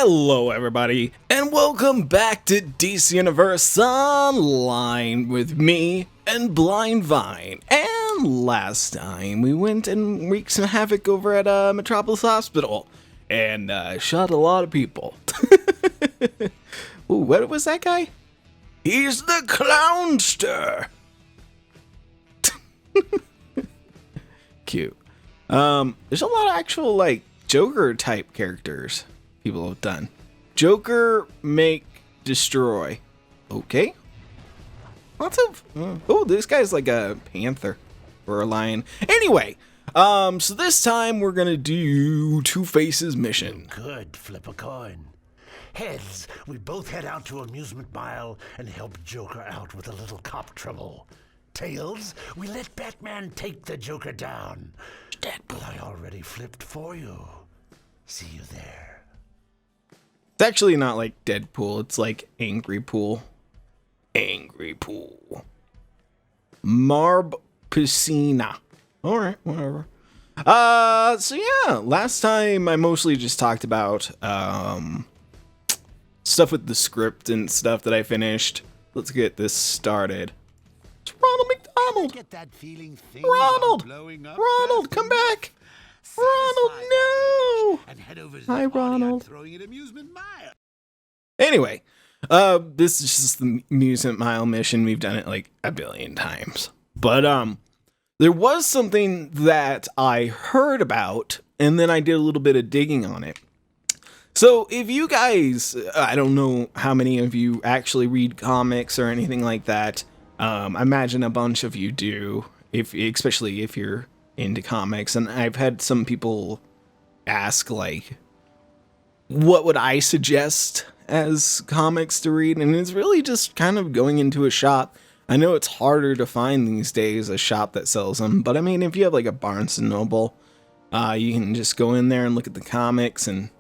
Hello everybody, and welcome back to DC Universe Online with me and Blind Vine. And last time we went and wreaked some havoc over at Metropolis Hospital and shot a lot of people. Ooh, what was that guy? He's the Clownster. Cute. There's a lot of actual like Joker type characters people have done. Joker, make, destroy. Okay. Lots of oh, this guy's like a panther or a lion. Anyway, so this time we're gonna do Two-Face's mission. Good, flip a coin. Heads, we both head out to Amusement Mile and help Joker out with a little cop trouble. Tails, we let Batman take the Joker down. But I already flipped for you. See you there. It's actually not like Deadpool, it's like Angry Pool. Angry Pool. Marb Piscina. Alright, whatever. So yeah, last time I mostly just talked about stuff with the script and stuff that I finished. Let's get this started. It's Ronald McDonald. Get that feeling Ronald! Ronald, come back! Ronald, no! And head over to Hi, the party Ronald. I'm throwing at Amusement Mile. Anyway, this is just the Amusement Mile mission. We've done it like a billion times. But, there was something that I heard about, and then I did a little bit of digging on it. So, if you guys, I don't know how many of you actually read comics or anything like that. I imagine a bunch of you do, especially if you're into comics. And I've had some people ask, like, what would I suggest as comics to read? And it's really just kind of going into a shop. I know it's harder to find these days, a shop that sells them. But I mean, if you have like a Barnes & Noble, you can just go in there and look at the comics and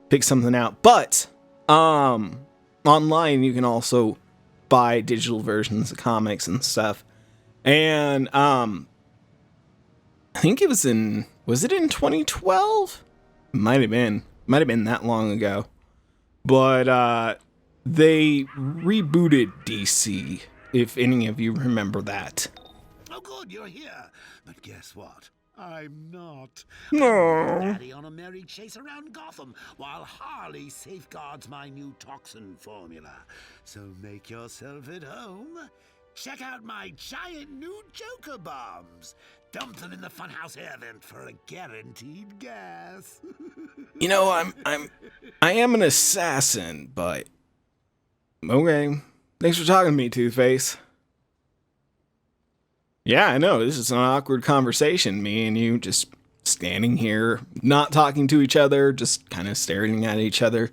pick something out. But online, you can also buy digital versions of comics and stuff. And I think it was in 2012? Might have been that long ago. But they rebooted DC, if any of you remember that. Oh, good, you're here. But guess what? I'm not. No. Daddy on a merry chase around Gotham while Harley safeguards my new toxin formula. So make yourself at home. Check out my giant new Joker bombs. Dump them in the funhouse air vent for a guaranteed gas. You know, I am an assassin, but okay. Thanks for talking to me, Two-Face. Yeah, I know, this is an awkward conversation, me and you just standing here, not talking to each other, just kind of staring at each other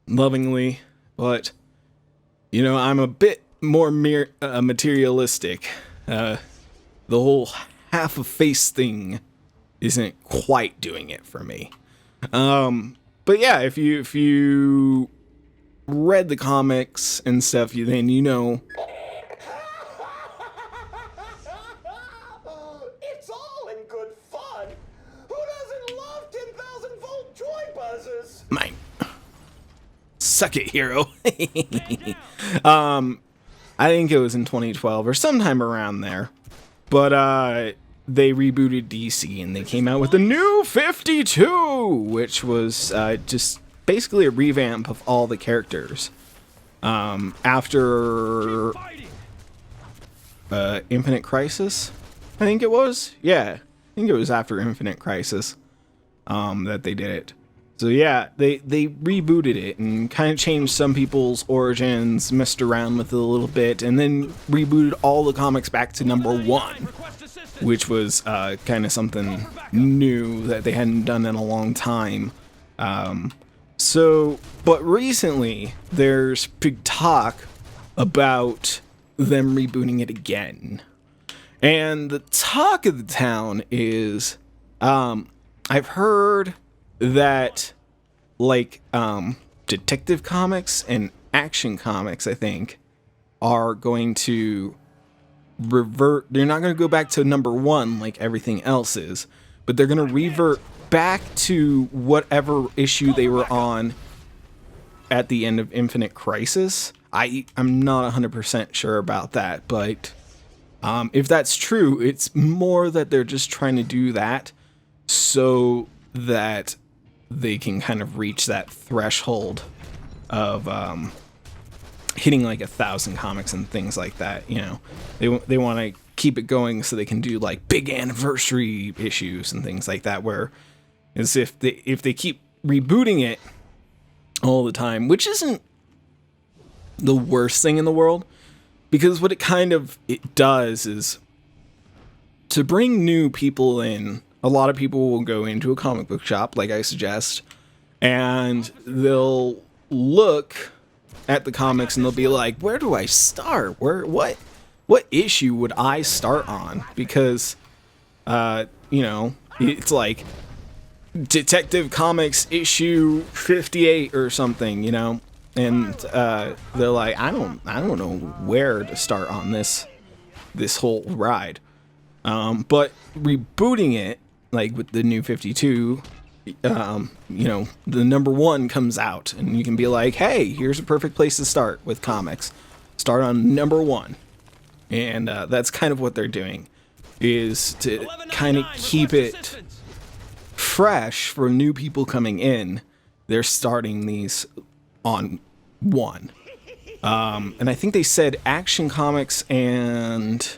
lovingly. But, you know, I'm a bit more materialistic. The whole half a face thing isn't quite doing it for me. But yeah, if you read the comics and stuff, then you know. It's all in good fun. Who doesn't love 10,000-volt joy buzzers? Mine. Suck it, hero. I think it was in 2012 or sometime around there. But they rebooted DC and they came out with the new 52, which was just basically a revamp of all the characters. After Infinite Crisis, I think it was. Yeah, I think it was after Infinite Crisis that they did it. So yeah, they rebooted it and kind of changed some people's origins, messed around with it a little bit, and then rebooted all the comics back to #1, which was kind of something new that they hadn't done in a long time. But recently, there's big talk about them rebooting it again. And the talk of the town is, I've heard that, like, Detective Comics and Action Comics, I think, are going to revert. They're not going to go back to #1 like everything else is, but they're going to revert back to whatever issue they were on at the end of Infinite Crisis. I'm not 100% sure about that, but if that's true, it's more that they're just trying to do that so that they can kind of reach that threshold of hitting like 1,000 comics and things like that. You know, they want to keep it going so they can do like big anniversary issues and things like that, where as if they keep rebooting it all the time, which isn't the worst thing in the world, because what it does is to bring new people in. A lot of people will go into a comic book shop, like I suggest, and they'll look at the comics and they'll be like, where do I start? What issue would I start on? Because you know, it's like Detective Comics issue 58 or something, you know, and they're like, I don't know where to start on this whole ride. But rebooting it, like with the new 52, you know, the #1 comes out, and you can be like, hey, here's a perfect place to start with comics. Start on #1, and that's kind of what they're doing, is to kind of keep it fresh for new people coming in. They're starting these on 1. And I think they said Action Comics and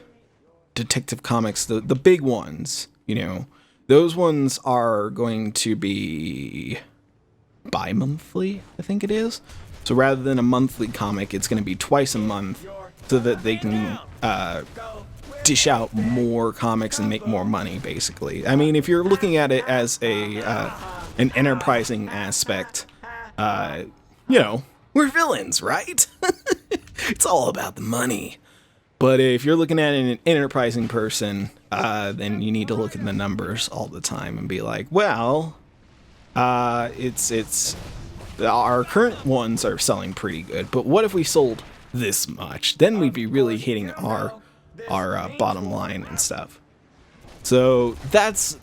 Detective Comics, the big ones, you know, those ones are going to be bi-monthly, I think it is. So rather than a monthly comic, it's going to be twice a month, so that they can dish out more comics and make more money, basically. I mean, if you're looking at it as an enterprising aspect, you know, we're villains, right? It's all about the money. But if you're looking at an enterprising person, then you need to look at the numbers all the time and be like, well, it's our current ones are selling pretty good, but what if we sold this much? Then we'd be really hitting our bottom line and stuff. So that's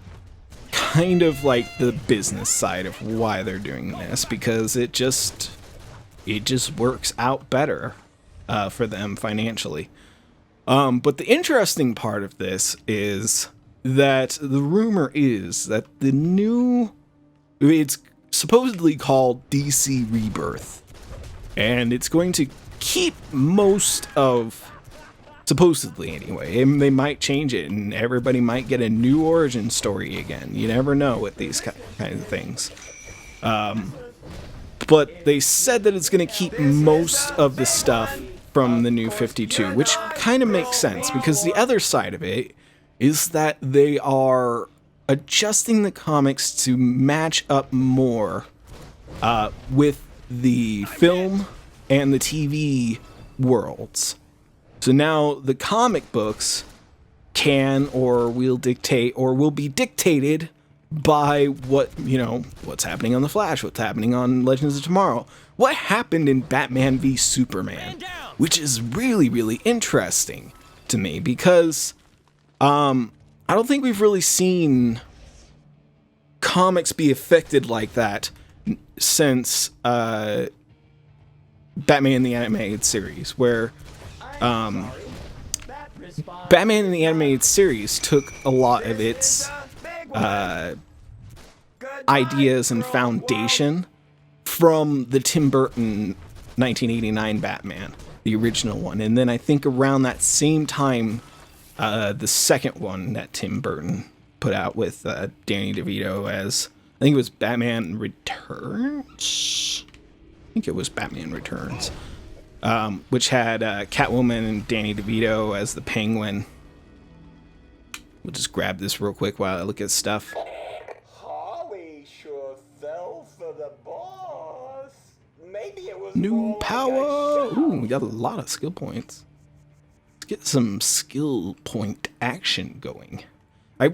kind of like the business side of why they're doing this, because it just works out better for them financially. But the interesting part of this is that the rumor is that it's supposedly called DC Rebirth, and it's going to keep most of, supposedly anyway, and they might change it and everybody might get a new origin story again. You never know with these kind of things. But they said that it's going to keep most of the stuff from the new 52, which kind of makes sense, because the other side of it is that they are adjusting the comics to match up more with the film and the TV worlds. So now the comic books can or will dictate or will be dictated by what's happening on The Flash, what's happening on Legends of Tomorrow, what happened in Batman v Superman, which is really, really interesting to me, because I don't think we've really seen comics be affected like that since Batman the Animated Series, where Batman in the Animated Series took a lot of its ideas and foundation from the Tim Burton 1989 Batman, the original one. And then I think around that same time, the second one that Tim Burton put out with Danny DeVito as, I think it was Batman Returns? I think it was Batman Returns. Which had Catwoman and Danny DeVito as the Penguin. We'll just grab this real quick while I look at stuff. Harley sure fell for the boss. Maybe it was New more like power! a Ooh, we got a lot of skill points. Let's get some skill point action going. I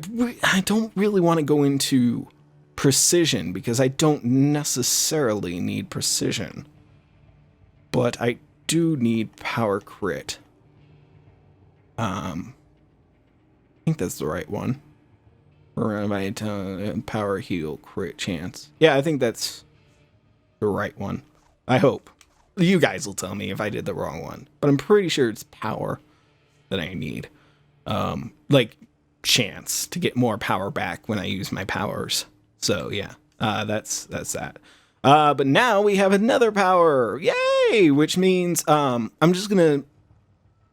don't really want to go into precision, because I don't necessarily need precision. But I do need power crit. I think that's the right one. Power heal crit chance. Yeah, I think that's the right one. I hope. You guys will tell me if I did the wrong one, but I'm pretty sure it's power that I need. Like chance to get more power back when I use my powers. So yeah, that's that. But now we have another power, yay! Which means I'm just gonna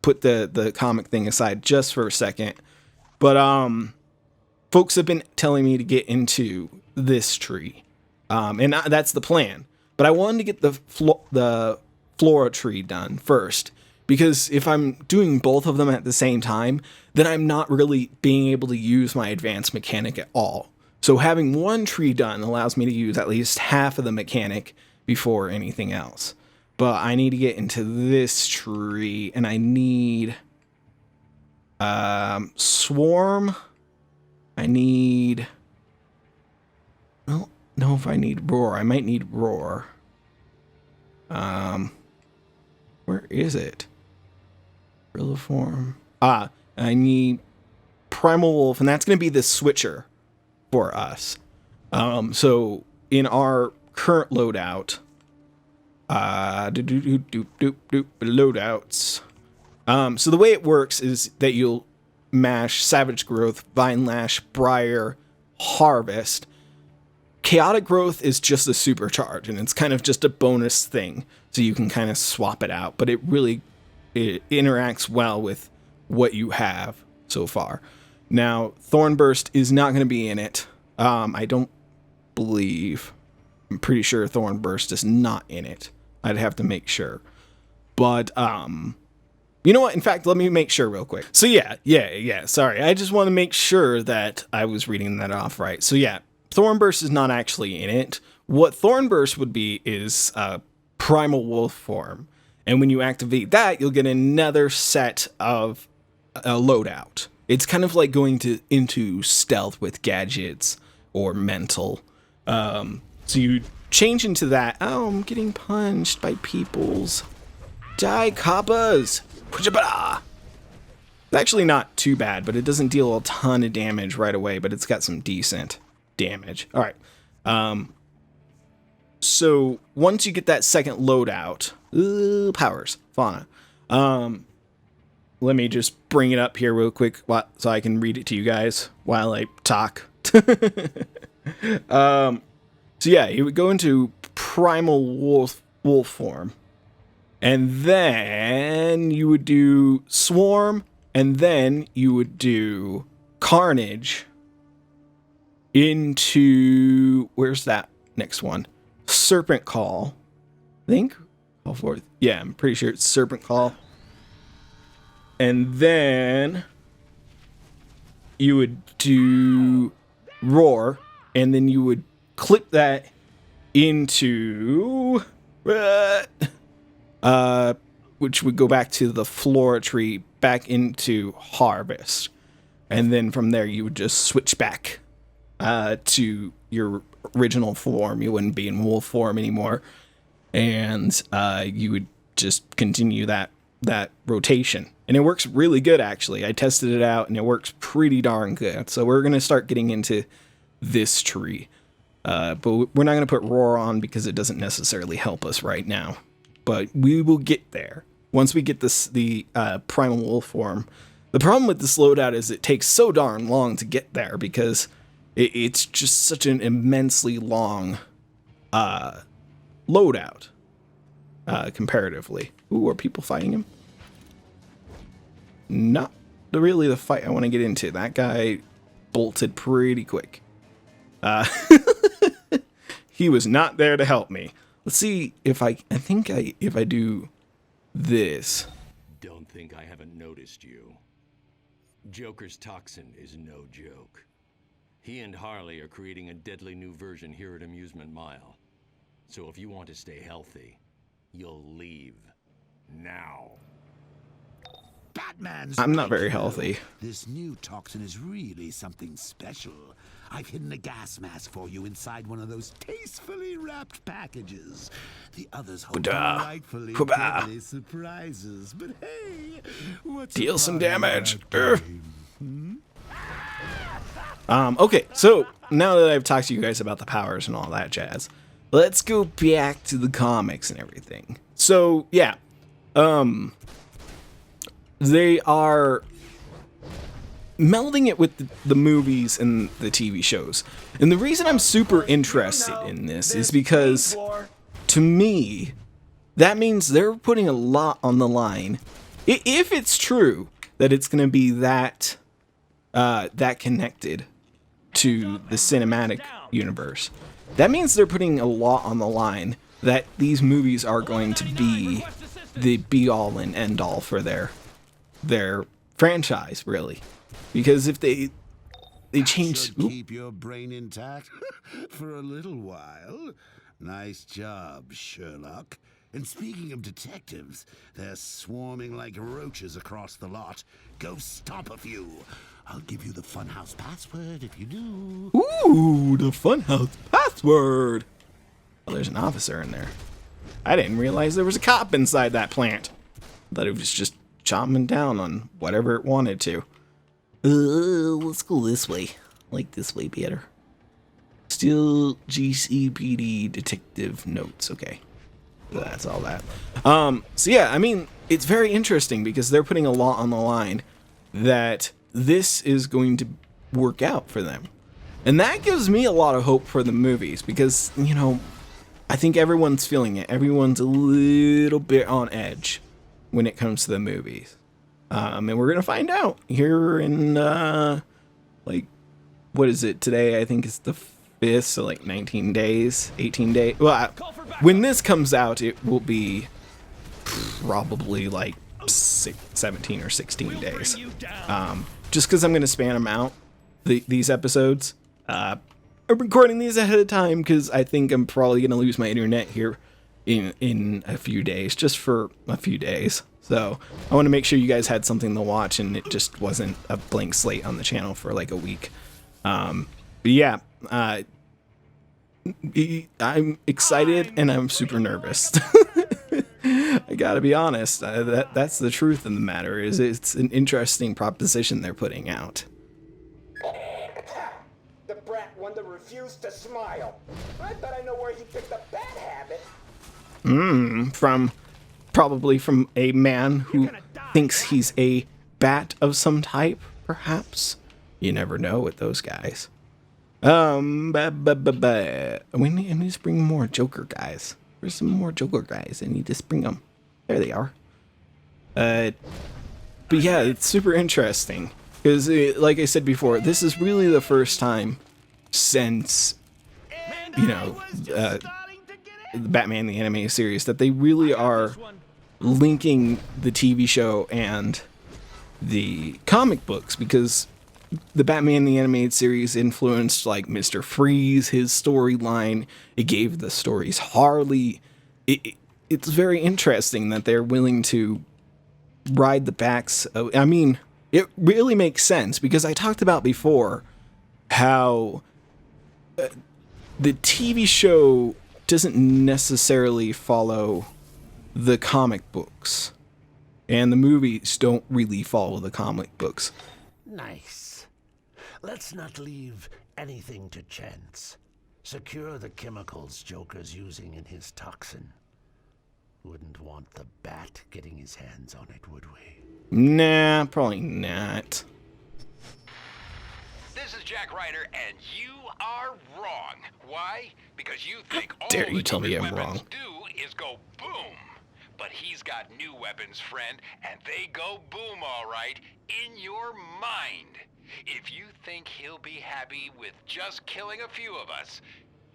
put the comic thing aside just for a second. But folks have been telling me to get into this tree, and that's the plan. But I wanted to get the flora tree done first, because if I'm doing both of them at the same time, then I'm not really being able to use my advanced mechanic at all. So having one tree done allows me to use at least half of the mechanic before anything else. But I need to get into this tree, and I need swarm. I need... I don't know if I need roar. I might need roar. Where is it? Form. I need primal wolf, and that's going to be the switcher for us. So in our current loadout, loadouts. So the way it works is that you'll mash Savage Growth, Vine Lash, Briar, Harvest. Chaotic Growth is just a supercharge, and it's kind of just a bonus thing, so you can kind of swap it out, but it interacts well with what you have so far. Now, Thornburst is not going to be in it. I don't believe. I'm pretty sure Thornburst is not in it. I'd have to make sure. But, you know what? In fact, let me make sure real quick. So yeah. Sorry. I just want to make sure that I was reading that off right. So yeah, Thornburst is not actually in it. What Thornburst would be is Primal Wolf form. And when you activate that, you'll get another set of a loadout. It's kind of like going into stealth with gadgets or mental. So you change into that. Oh, I'm getting punched by peoples. Die, Kappas! It's actually not too bad, but it doesn't deal a ton of damage right away, but it's got some decent damage. All right. So once you get that second loadout, powers, fauna. Let me just bring it up here real quick so I can read it to you guys while I talk. So yeah, you would go into primal wolf form, and then you would do swarm, and then you would do carnage into, where's that next one? Serpent Call, I think. Call forth. Yeah, I'm pretty sure it's Serpent Call. And then you would do roar, and then you would clip that into which would go back to the flora tree, back into harvest. And then from there you would just switch back to your original form. You wouldn't be in wolf form anymore, and you would just continue that rotation. And it works really good, actually. I tested it out, and it works pretty darn good. So we're going to start getting into this tree. But we're not going to put roar on because it doesn't necessarily help us right now. But we will get there. Once we get the primal wolf form. The problem with this loadout is it takes so darn long to get there because it's just such an immensely long loadout comparatively. Ooh, are people fighting him? Not really the fight I want to get into. That guy bolted pretty quick. He was not there to help me. Let's see if if I do this. Don't think I haven't noticed you. Joker's toxin is no joke. He and Harley are creating a deadly new version here at Amusement Mile. So if you want to stay healthy, you'll leave now. Batman's I'm not right, very you know. healthy. This new toxin is really something special. I've hidden a gas mask for you inside one of those tastefully wrapped packages. The others hold delightfully deadly surprises. But hey, what's Deal some damage. Hmm? Okay, so now that I've talked to you guys about the powers and all that jazz, let's go back to the comics and everything. So yeah, they are melding it with the movies and the TV shows. And the reason I'm super interested in this is because, to me, that means they're putting a lot on the line. If it's true that it's going to be that connected to the cinematic universe, that means they're putting a lot on the line, that these movies are going to be the be-all and end-all for their franchise, really. Because if they change... Keep your brain intact for a little while. Nice job, Sherlock. And speaking of detectives, they're swarming like roaches across the lot. Go stomp a few. I'll give you the funhouse password if you do. Ooh, the funhouse password. Oh, there's an officer in there. I didn't realize there was a cop inside that plant. I thought it was just chomping down on whatever it wanted to. Let's go this way. I like this way better. Still GCPD detective notes. Okay. That's all that. So yeah, I mean, it's very interesting because they're putting a lot on the line that this is going to work out for them. And that gives me a lot of hope for the movies because, you know, I think everyone's feeling it. Everyone's a little bit on edge when it comes to the movies. And we're going to find out here in, like, what is it today? I think it's the 5th, so like 19 days, 18 days. Well, when this comes out, it will be probably like 17 or 16 days. Just because I'm going to span them out, these episodes. I'm recording these ahead of time because I think I'm probably going to lose my internet here in a few days, just for a few days. So I want to make sure you guys had something to watch and it just wasn't a blank slate on the channel for like a week. But yeah, I'm excited and I'm super nervous. I gotta be honest. That's the truth of the matter. Is it's an interesting proposition they're putting out. The brat one that refused to smile. I bet I know where he picked up that habit. Probably from a man who thinks he's a bat of some type, perhaps. You never know with those guys. We need to bring more Joker guys. There's some more Joker guys. I need to bring them. There they are. But yeah, it's super interesting. Because, like I said before, this is really the first time since, you know, the Batman the Animated Series that they really are linking the TV show and the comic books, because the Batman the Animated Series influenced like Mr. Freeze, his storyline. It gave the stories Harley. It's very interesting that they're willing to ride the backs of, I mean, it really makes sense because I talked about before how the TV show doesn't necessarily follow the comic books, and the movies don't really follow the comic books. Nice. Let's not leave anything to chance. Secure the chemicals Joker's using in his toxin. Wouldn't want the Bat getting his hands on it, would we? Nah, probably not. This is Jack Ryder, and you are wrong. Why? Because you think all Dare you the tell me human I'm weapons wrong. do is go boom. But he's got new weapons, friend, and they go boom all right in your mind. If you think he'll be happy with just killing a few of us,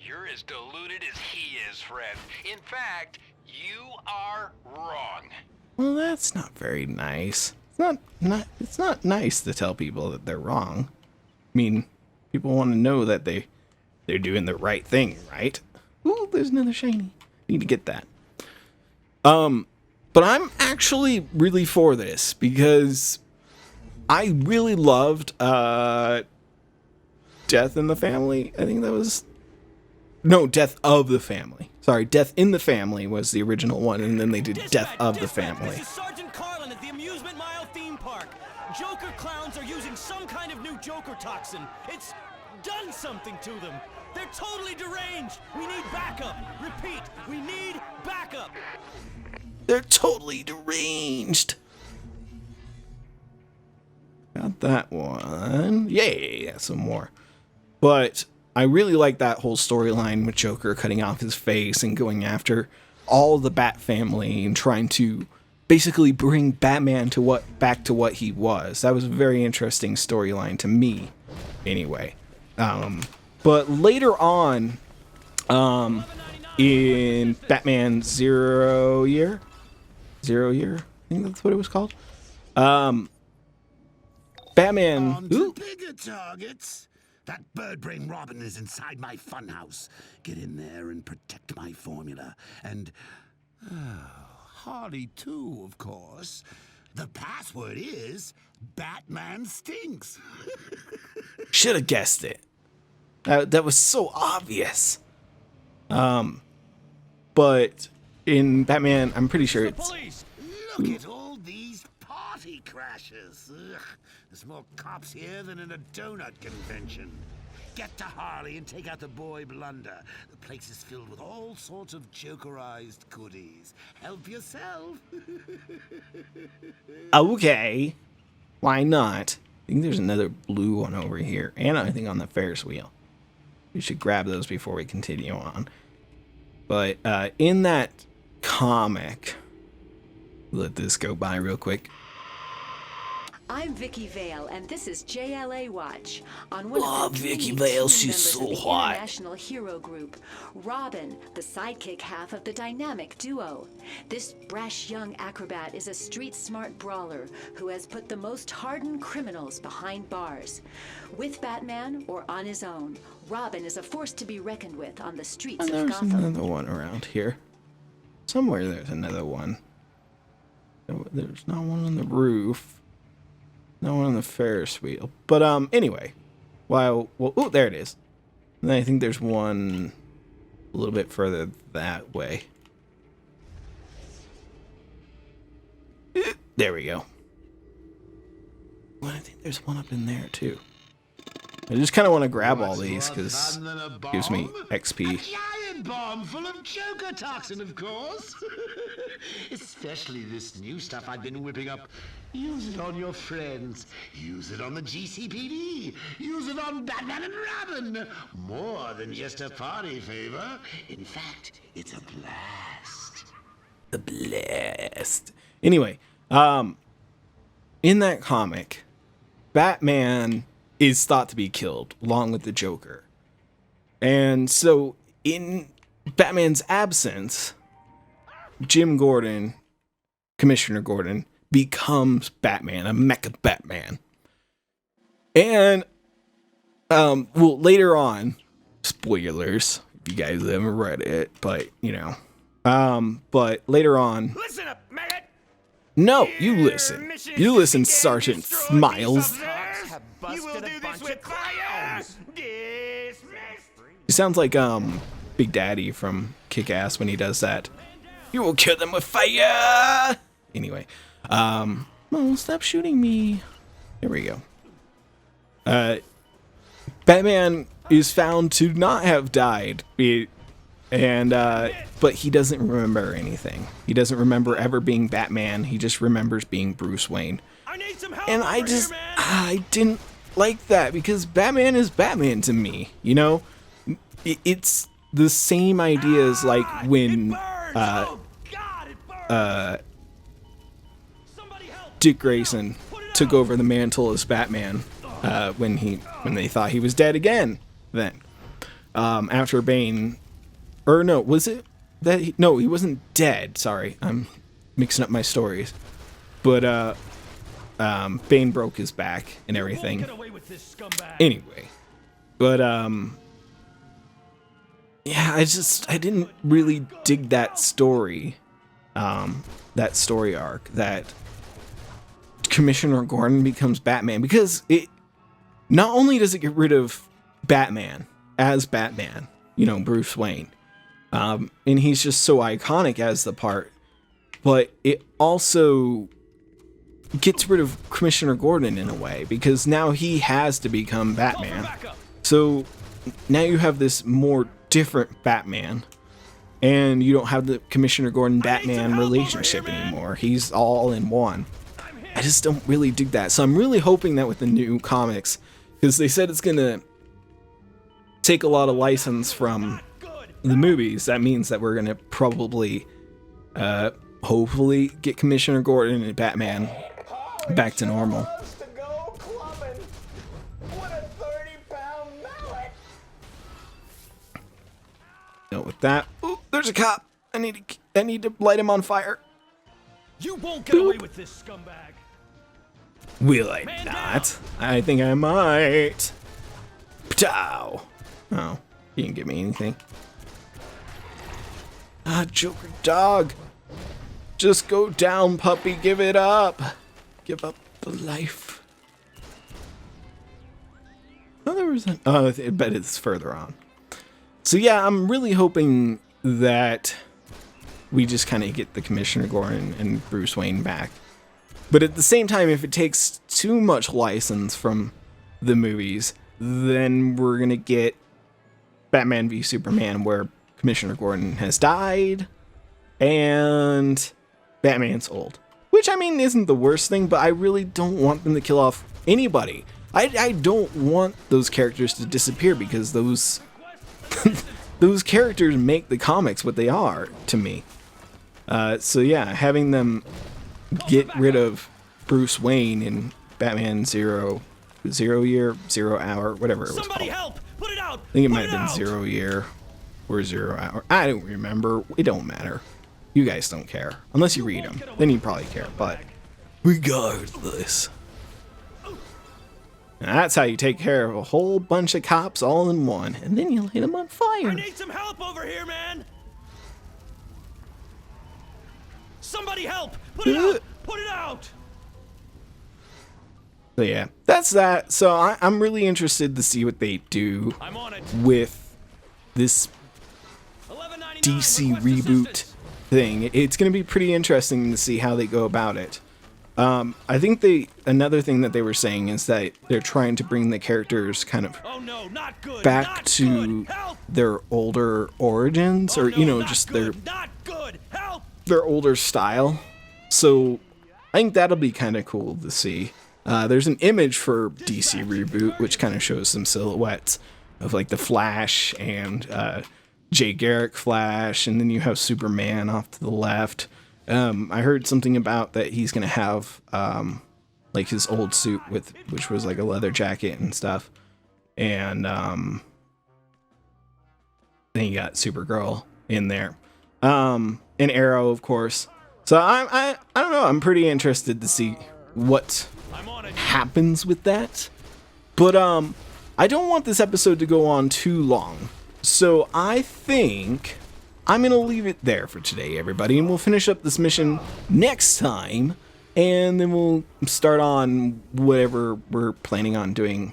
you're as deluded as he is, friend. In fact, you are wrong. Well, that's not very nice. It's not nice to tell people that they're wrong. I mean, people want to know that they're doing the right thing, right? Ooh, there's another shiny. Need to get that. But I'm actually really for this because I really loved Death in the Family. I think that was... No, Death of the Family. Sorry, Death in the Family was the original one, and then they did Death of the Family. This is Sergeant Carlin at the Amusement Mile theme park. Joker clowns are using some kind of new Joker toxin. It's done something to them. They're totally deranged! We need backup! Repeat, we need backup! They're totally deranged. Got that one. Yay, got some more. But I really like that whole storyline with Joker cutting off his face and going after all the Bat family and trying to basically bring Batman to back to what he was. That was a very interesting storyline to me, anyway. But later on, in Batman Zero Year, I think that's what it was called. Batman. On to bigger targets. That bird-brain Robin is inside my funhouse. Get in there and protect my formula. And Harley too, of course. The password is Batman stinks. Should have guessed it. That was so obvious. But in Batman, I'm pretty sure it's. Police! Look at all these party crashers. Ugh, there's more cops here than in a donut convention. Get to Harley and take out the boy Blunder. The place is filled with all sorts of Jokerized goodies. Help yourself. Okay. Why not? I think there's another blue one over here. And I think on the Ferris wheel. We should grab those before we continue on. But in that comic, let this go by real quick. I'm Vicky Vale, and this is JLA Watch. On one Love of the Vicky team Vale, she's members so of the hot. International Hero Group, Robin, the sidekick half of the dynamic duo. This brash young acrobat is a street-smart brawler who has put the most hardened criminals behind bars. With Batman or on his own, Robin is a force to be reckoned with on the streets And of there's Gotham. another one around here. Somewhere there's another one. There's not one on the roof. No one on the Ferris wheel. But anyway. Well, oh, there it is. And I think there's one a little bit further that way. There we go. Well, I think there's one up in there too. I just kind of want to grab all these because it gives me XP. Giant bomb full of Joker toxin, of course. Especially this new stuff I've been whipping up. Use it on your friends. Use it on the GCPD. Use it on Batman and Robin. More than just a party favor. In fact, it's a blast. The blast. Anyway, in that comic, Batman is thought to be killed along with the Joker. And so in Batman's absence, Jim Gordon, Commissioner Gordon, becomes Batman, a mecha Batman. And well, later on, spoilers if you guys haven't read it, but you know, but later on, Listen up, maggot! no, you listen, Sergeant Smiles. You will do this with fire! Dismissed! It sounds like Big Daddy from Kick-Ass when he does that. You will kill them with fire. Anyway, oh, stop shooting me. There we go. Batman is found to not have died, but he doesn't remember anything. He doesn't remember ever being Batman. He just remembers being Bruce Wayne. I need some help And over I just, here, man. I didn't like that because Batman is Batman to me, you know? It's the same idea as like when Oh, God, it burns. Somebody help. Dick Grayson took over the mantle as Batman when they thought he was dead again. Then after Bane, or no, was it that he wasn't dead. Sorry, I'm mixing up my stories. But Bane broke his back and everything. Get away with this scumbag. Anyway, but yeah, I didn't really dig that story arc that Commissioner Gordon becomes Batman, because it not only does it get rid of Batman as Batman, you know, Bruce Wayne, and he's just so iconic as the part, but it also gets rid of Commissioner Gordon in a way, because now he has to become Batman. So now you have this more different Batman. And you don't have the Commissioner Gordon Batman relationship anymore. He's all in one. I just don't really dig that. So I'm really hoping that with the new comics, because they said it's going to take a lot of license from the movies, that means that we're going to probably, hopefully, get Commissioner Gordon and Batman back to normal. No, with that, ooh, there's a cop. I need to light him on fire. You won't get away with this, scumbag. Will I not? I think I might. Ptow. Oh, he didn't give me anything. Ah, Joker dog. Just go down, puppy. Give it up. Give up the life. Oh, there was an... Oh, I bet it's further on. So yeah, I'm really hoping that we just kind of get the Commissioner Gordon and Bruce Wayne back. But at the same time, if it takes too much license from the movies, then we're going to get Batman v Superman where Commissioner Gordon has died and Batman's old. Which, I mean, isn't the worst thing, but I really don't want them to kill off anybody. I don't want those characters to disappear because those characters make the comics what they are to me. So yeah, having them get rid of Bruce Wayne in Batman Zero Hour, whatever it was called. Help! Put it out! I think it might have been 0 Year or 0 Hour. I don't remember. It don't matter. You guys don't care. Unless you read them. Then you probably care. But regardless. And that's how you take care of a whole bunch of cops all in one. And then you light them on fire. I need some help over here, man! Somebody help! Put it out! Put it out! So yeah, that's that. So I'm really interested to see what they do with this DC reboot thing. It's going to be pretty interesting to see how they go about it. I think another thing that they were saying is that they're trying to bring the characters kind of back to their older origins, or just their older style. So I think that'll be kind of cool to see. There's an image for DC Reboot, which kind of shows some silhouettes of like the Flash and Jay Garrick Flash, and then you have Superman off to the left. I heard something about that he's gonna have like his old suit which was like a leather jacket and stuff, and then you got Supergirl in there, and Arrow, of course. So I don't know. I'm pretty interested to see what happens with that, but I don't want this episode to go on too long, so I think I'm gonna leave it there for today, everybody, and we'll finish up this mission next time, and then we'll start on whatever we're planning on doing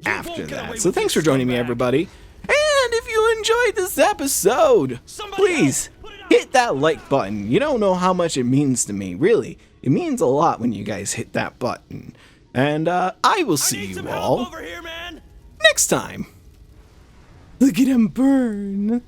after that. So thanks for joining me, everybody, and if you enjoyed this episode, please hit that like button. You don't know how much it means to me, really. It means a lot when you guys hit that button. And I will see you all next time. Look at him burn.